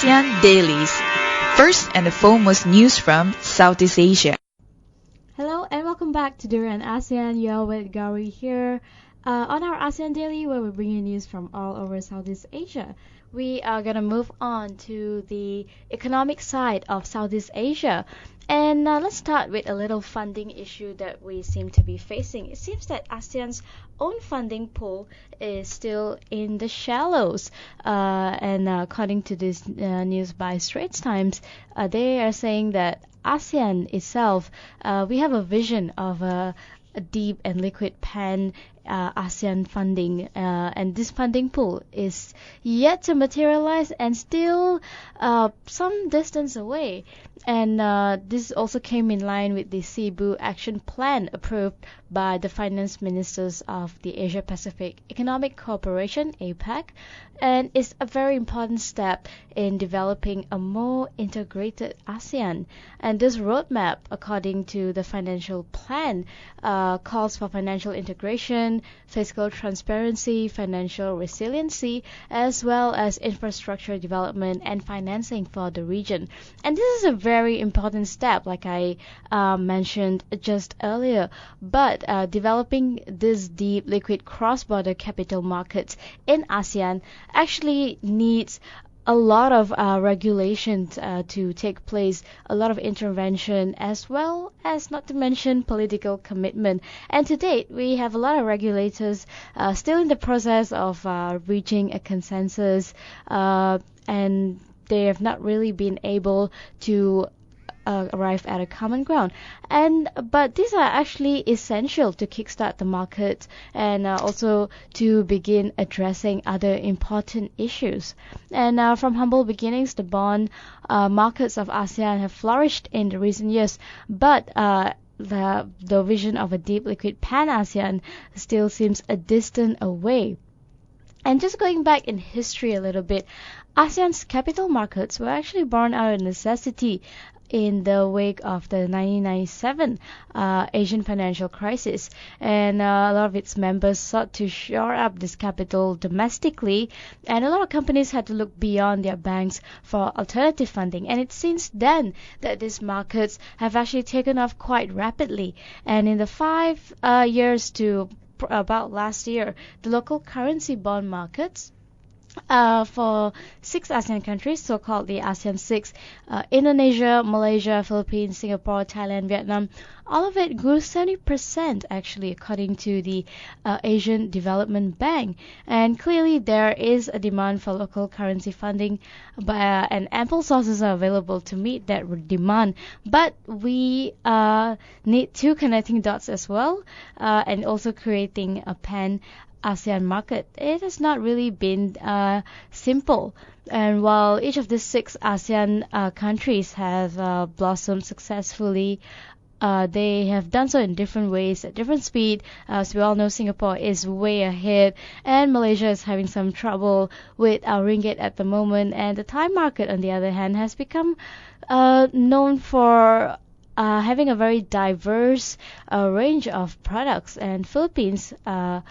ASEAN Dailies. First and the foremost news from Southeast Asia. Hello and welcome back to Durian ASEAN. You're with Gowri here on our ASEAN Daily, where we bring you news from all over Southeast Asia. We are going to move on to the economic side of Southeast Asia. And let's start with a little funding issue that we seem to be facing. It seems that ASEAN's own funding pool is still in the shallows. And according to this news by Straits Times, they are saying that ASEAN itself, we have a vision of a deep and liquid pan ASEAN funding, and this funding pool is yet to materialize and still some distance away. And this also came in line with the Cebu Action Plan approved by the finance ministers of the Asia Pacific Economic Cooperation, APEC, and is a very important step in developing a more integrated ASEAN. And this roadmap, according to the financial plan, calls for financial integration, fiscal transparency, financial resiliency, as well as infrastructure development and financing for the region. And this is a very important step, like I mentioned just earlier. But developing this deep liquid cross-border capital markets in ASEAN actually needs a lot of regulations to take place, a lot of intervention, as well as, not to mention, political commitment. And to date, we have a lot of regulators still in the process of reaching a consensus, and they have not really been able to arrive at a common ground. But these are actually essential to kickstart the market and also to begin addressing other important issues. And from humble beginnings, the bond markets of ASEAN have flourished in the recent years, but the vision of a deep liquid pan-ASEAN still seems a distant away. And just going back in history a little bit, ASEAN's capital markets were actually born out of necessity in the wake of the 1997 Asian financial crisis, and a lot of its members sought to shore up this capital domestically, and a lot of companies had to look beyond their banks for alternative funding. And it's since then that these markets have actually taken off quite rapidly, and in the 5 years to about last year, the local currency bond markets for 6 ASEAN countries, so-called the ASEAN 6, Indonesia, Malaysia, Philippines, Singapore, Thailand, Vietnam, all of it grew 70% actually, according to the Asian Development Bank. And clearly there is a demand for local currency funding, and ample sources are available to meet that demand. But we need 2 connecting dots as well, and also creating a pan-ASEAN market. It has not really been simple. And while each of the 6 ASEAN countries have blossomed successfully, they have done so in different ways, at different speed. As we all know, Singapore is way ahead, and Malaysia is having some trouble with our ringgit at the moment. And the Thai market, on the other hand, has become known for having a very diverse range of products. And Philippines are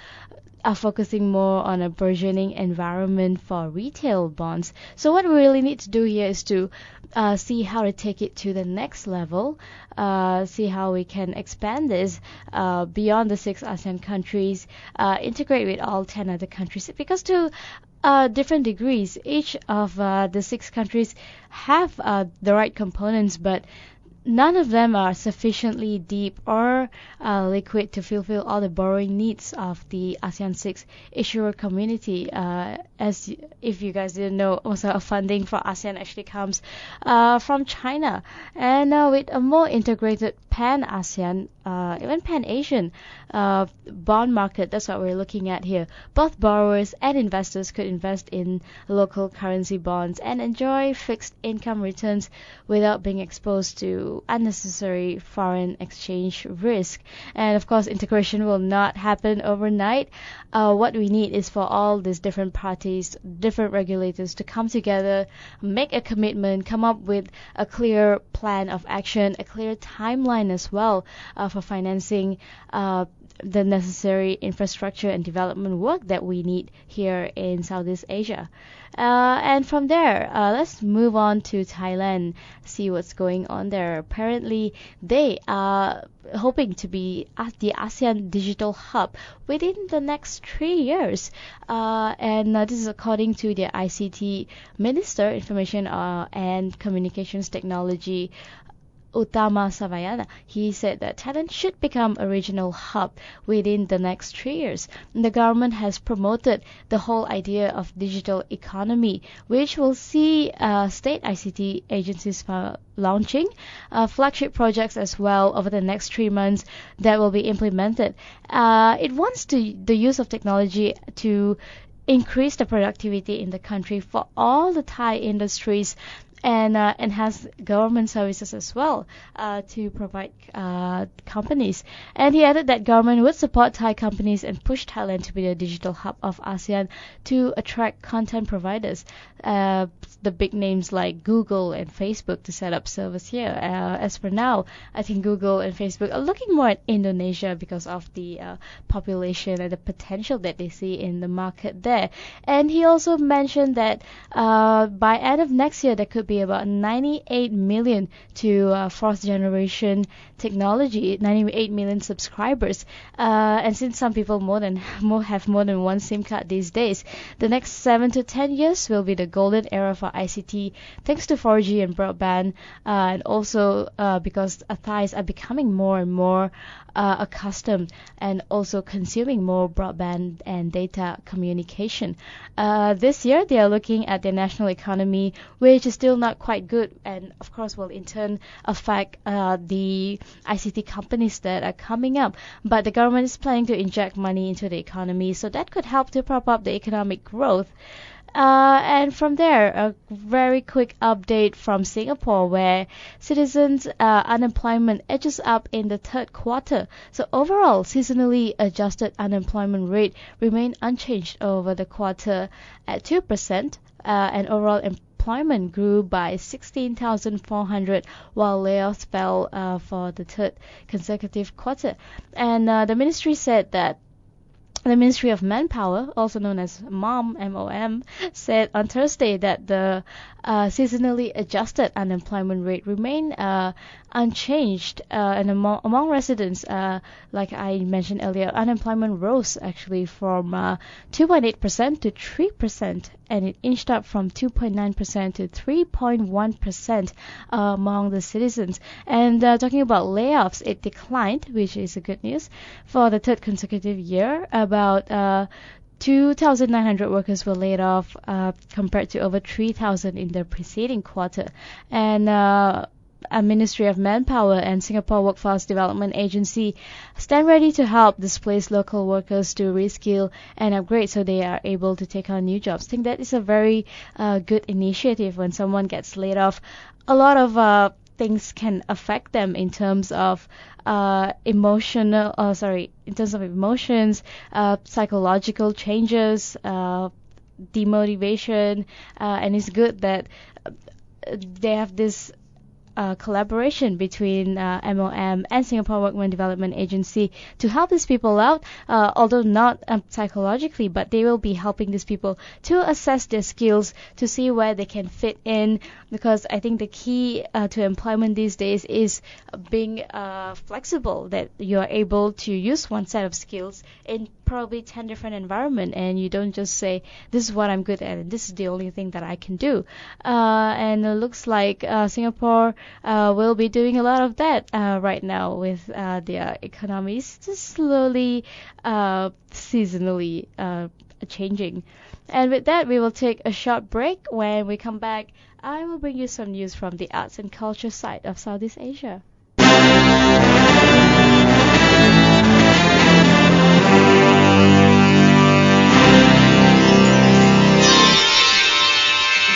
focusing more on a burgeoning environment for retail bonds. So what we really need to do here is to see how to take it to the next level, see how we can expand this beyond the 6 ASEAN countries, integrate with all 10 other countries, because to different degrees, each of the 6 countries have the right components, but none of them are sufficiently deep or liquid to fulfill all the borrowing needs of the ASEAN 6 issuer community. As if you guys didn't know, also funding for ASEAN actually comes from China. And with a more integrated pan-ASEAN, even pan-Asian bond market, that's what we're looking at here. Both borrowers and investors could invest in local currency bonds and enjoy fixed income returns without being exposed to unnecessary foreign exchange risk. And of course, integration will not happen overnight. What we need is for all these different parties, different regulators to come together, make a commitment, come up with a clear plan of action, a clear timeline government as well for financing the necessary infrastructure and development work that we need here in Southeast Asia. And from there, let's move on to Thailand, see what's going on there. Apparently, they are hoping to be at the ASEAN digital hub within the next 3 years. And this is according to the ICT Minister, Information and Communications Technology, Uttama Savayana. He said that Thailand should become a regional hub within the next 3 years. The government has promoted the whole idea of digital economy, which will see state ICT agencies launching flagship projects as well over the next 3 months that will be implemented. It wants the use of technology to increase the productivity in the country for all the Thai industries, and enhance government services as well to provide companies. And he added that government would support Thai companies and push Thailand to be the digital hub of ASEAN to attract content providers, the big names like Google and Facebook, to set up servers here. As for now, I think Google and Facebook are looking more at Indonesia because of the population and the potential that they see in the market there. And he also mentioned that by end of next year there could be about 98 million to fourth generation technology, 98 million subscribers. And since some people have more than one SIM card these days, the next 7 to 10 years will be the golden era for ICT, thanks to 4G and broadband, and also because Thais are becoming more and more accustomed and also consuming more broadband and data communication. This year they are looking at their national economy, which is still not quite good, and of course will in turn affect the ICT companies that are coming up. But the government is planning to inject money into the economy, so that could help to prop up the economic growth. And from there, a very quick update from Singapore, where citizens' unemployment edges up in the third quarter. So overall, seasonally adjusted unemployment rate remained unchanged over the quarter at 2%, and overall employment grew by 16,400, while layoffs fell for the third consecutive quarter. And the ministry said that the Ministry of Manpower, also known as MOM, said on Thursday that the seasonally adjusted unemployment rate remained unchanged, and among residents, like I mentioned earlier, unemployment rose actually from 2.8% to 3%, and it inched up from 2.9% to 3.1% among the citizens. And talking about layoffs, it declined, which is a good news, for the third consecutive year. About 2,900 workers were laid off compared to over 3,000 in the preceding quarter. And a Ministry of Manpower and Singapore Workforce Development Agency stand ready to help displaced local workers to reskill and upgrade so they are able to take on new jobs. I think that is a very good initiative. When someone gets laid off, a lot of things can affect them in terms of emotions, psychological changes, demotivation, and it's good that they have this collaboration between MOM and Singapore Workforce Development Agency to help these people out, although not psychologically, but they will be helping these people to assess their skills, to see where they can fit in, because I think the key to employment these days is being flexible, that you are able to use one set of skills in probably 10 different environments, and you don't just say, this is what I'm good at and this is the only thing that I can do. And it looks like Singapore will be doing a lot of that right now with their economies just slowly, seasonally changing. And with that, we will take a short break. When we come back, I will bring you some news from the arts and culture side of Southeast Asia.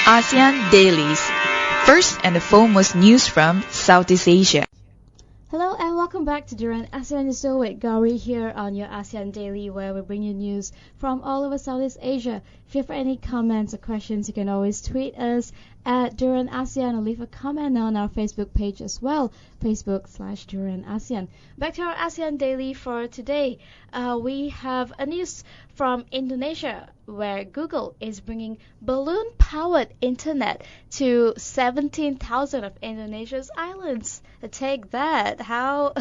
ASEAN Dailies. First and the foremost news from Southeast Asia. Hello and and welcome back to Duran ASEAN Show with Gowri here on your ASEAN Daily, where we bring you news from all over Southeast Asia. If you have any comments or questions, you can always tweet us at Duran ASEAN or leave a comment on our Facebook page as well, Facebook/Duran ASEAN. Back to our ASEAN Daily for today. We have a news from Indonesia, where Google is bringing balloon-powered internet to 17,000 of Indonesia's islands. Take that. How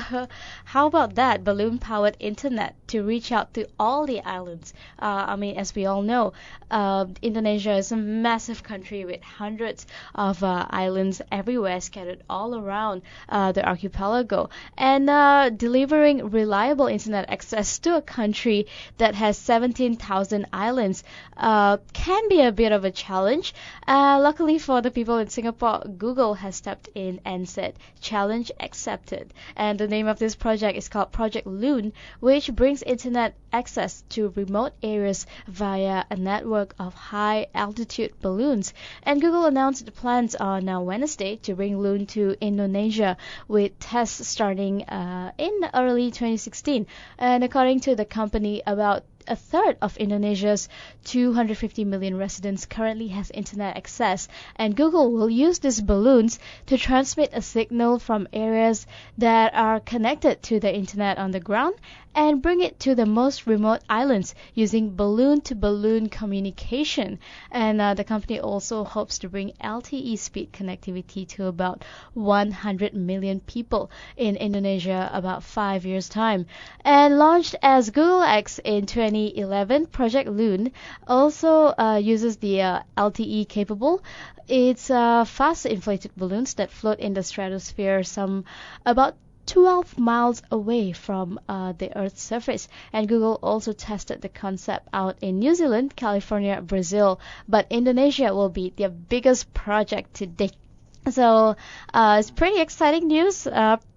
about that? Balloon-powered internet to reach out to all the islands. As we all know, Indonesia is a massive country with hundreds of islands everywhere, scattered all around the archipelago. And delivering reliable internet access to a country that has 17,000 islands can be a bit of a challenge. Luckily for the people in Singapore, Google has stepped in and said, challenge accepted. And the name of this project is called Project Loon, which brings internet access to remote areas via a network of high altitude balloons. And Google announced the plans on Wednesday to bring Loon to Indonesia, with tests starting in early 2016. And according to the company, about a third of Indonesia's 250 million residents currently has internet access, and Google will use these balloons to transmit a signal from areas that are connected to the internet on the ground and bring it to the most remote islands using balloon-to-balloon communication. And the company also hopes to bring LTE speed connectivity to about 100 million people in Indonesia about 5 years' time. And launched as Google X in 2011, Project Loon also uses the LTE capable. It's fast inflated balloons that float in the stratosphere some about 12 miles away from the Earth's surface. And Google also tested the concept out in New Zealand, California, Brazil, but Indonesia will be their biggest project to date. So it's pretty exciting news.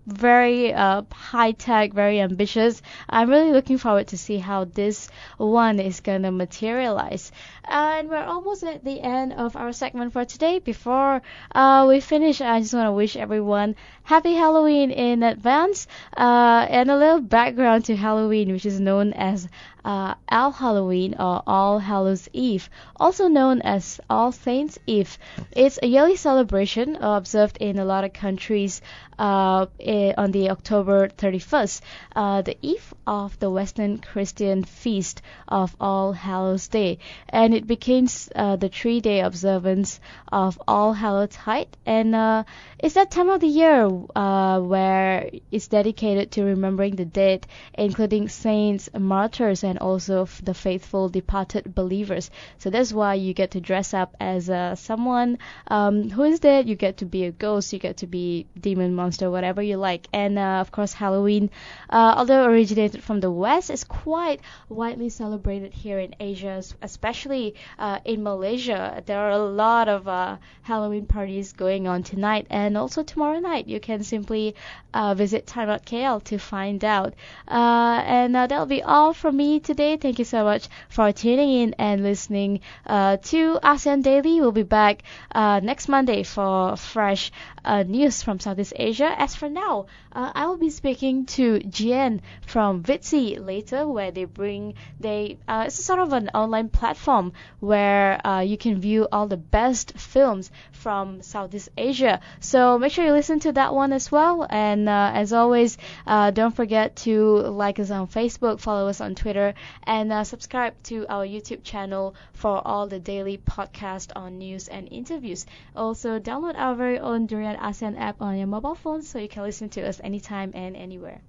Very high tech, very ambitious. I'm really looking forward to see how this one is gonna materialize. And we're almost at the end of our segment for today. Before we finish, I just want to wish everyone happy Halloween in advance, and a little background to Halloween, which is known as All Halloween or All Hallows Eve, also known as All Saints Eve. It's a yearly celebration observed in a lot of countries on the October 31st, the eve of the Western Christian feast of All Hallows Day, and it became the 3-day observance of All Hallows Tide, and it's that time of the year where it's dedicated to remembering the dead, including saints, martyrs, and also the faithful departed believers. So that's why you get to dress up as someone who is dead. You get to be a ghost, you get to be demon, monster, whatever you like. And of course, Halloween, although originated from the West, is quite widely celebrated here in Asia, especially in Malaysia. There are a lot of Halloween parties going on tonight and also tomorrow night. You can simply visit time.kl to find out. And that'll be all from me today. Thank you so much for tuning in and listening to ASEAN Daily. We'll be back next Monday for fresh news from Southeast Asia. As for now, I will be speaking to Jian from Vitsi later, where it's a sort of an online platform where you can view all the best films from Southeast Asia. So make sure you listen to that one as well. And as always, don't forget to like us on Facebook, follow us on Twitter, and subscribe to our YouTube channel for all the daily podcast on news and interviews. Also, download our very own Durian ASEAN app on your mobile phone so you can listen to us anytime and anywhere.